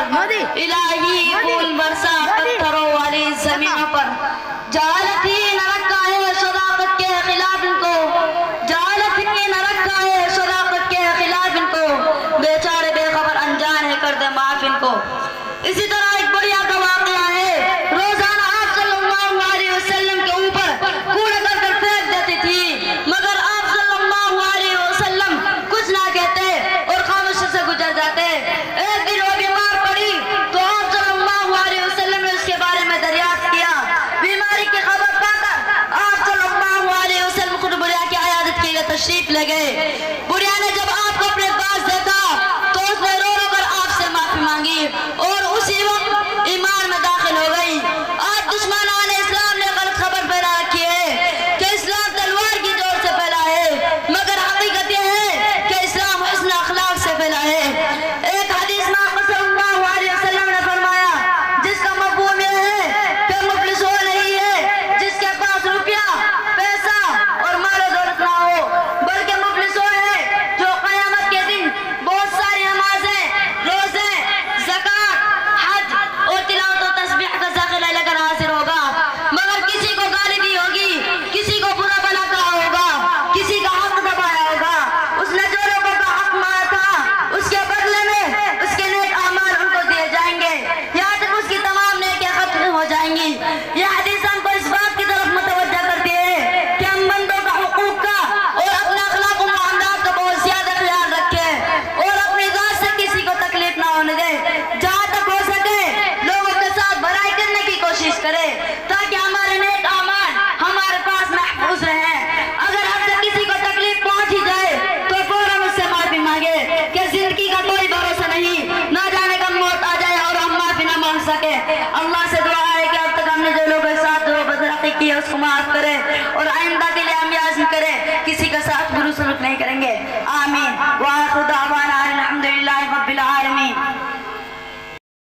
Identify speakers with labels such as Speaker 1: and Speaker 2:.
Speaker 1: الہی پھول برسا پتھروں والی زمینوں پر. جہالت ہی نہ رکھا ہے صداقت کے خلاف ان کو, جہالت ہی نہ رکھا ہے صداقت کے خلاف ان کو, بیچارے بے خبر انجان ہے کر دے معاف ان کو. اسی طرح ایک بڑھیا کا واقعہ ہے, روزانہ آپ صلی اللہ علیہ وسلم کے اوپر کوڑا کرکٹ پھینک دیتی تھی, مگر آپ صلی اللہ علیہ وسلم کچھ نہ کہتے اور خاموشی سے گزر جاتے. ایک دن وہ بیمار پڑی تو آپ صلی اللہ علیہ وسلم نے اس کے بارے میں دریافت کیا. بیماری کی خبر پا کر آپ صلی اللہ علیہ وسلم خود بڑھیا کی عیادت کے لیے تشریف لے گئے. بڑھیا نے جب آپ کو اپنے پاس دیکھا تو اس نے رو رو کر آپ سے معافی مانگی اور اسی وقت ایمان میں داخل ہو گئی. آج دشمنان اسلام نے غلط خبر پھیلا رکھی ہے کہ اسلام تلوار کی زور سے پھیلا ہے, مگر حقیقت یہ ہے کہ اسلام حسن اخلاق سے پھیلا ہے. ایک حدیث میں آپ صلی اللہ علیہ وسلم نے فرمایا, جس کا مفہوم یہ ہے کہ مفلس وہ نہیں ہے جس کے پاس روپیہ پیسہ اور مال و دولت نہ ہو, بلکہ مفلس وہ ہے جو قیامت کے دن بہت ساری نمازیں, روزے, زکوٰۃ, حج اور تلاوت و تسبیح کا ذخیرہ لے کر حاضر ہوگا, مگر کسی کو گالی دی ہوگی, کسی کو برا بھلا کہا ہوگا, کسی کا حق دبایا ہوگا. اس نے جو لوگوں کا حق مارا تھا اس کے بدلے میں اس کے نیک اعمال ان کو دیے جائیں گے, یہاں تک اس کی تمام نیکیاں ختم ہو جائیں گی. یہ حدیث ہم کو اس بات کی طرف متوجہ کرتی ہے کہ ہم بندوں کا حقوق کا اور اپنے اخلاق و معاملات کا بہت زیادہ خیال رکھیں اور اپنی ذات سے کسی کو تکلیف نہ ہونے دیں. جہاں تک ہو سکے لوگوں کے ساتھ بھلائی کرنے کی کوشش کرے تاکہ ہمارے نیک اعمال ہمارے پاس محفوظ رہیں. اگر ہم سے کسی کو تکلیف پہنچ ہی جائے تو فوراً اس سے معافی مانگے کہ زندگی کا کوئی بھروسہ نہیں, نہ جانے کب موت آ جائے اور ہم معافی نہ مانگ سکے. اللہ سے دعا ہے کہ اب تک ہم نے جو لوگوں کے ساتھ جو بدرقی کی ہے اس کو معاف کرے اور آئندہ کے لیے ہم یہ عزم کرے کسی کے ساتھ برا سلوک نہیں کریں گے. آمین. وآخر دعوانا الحمدللہ رب العالمین.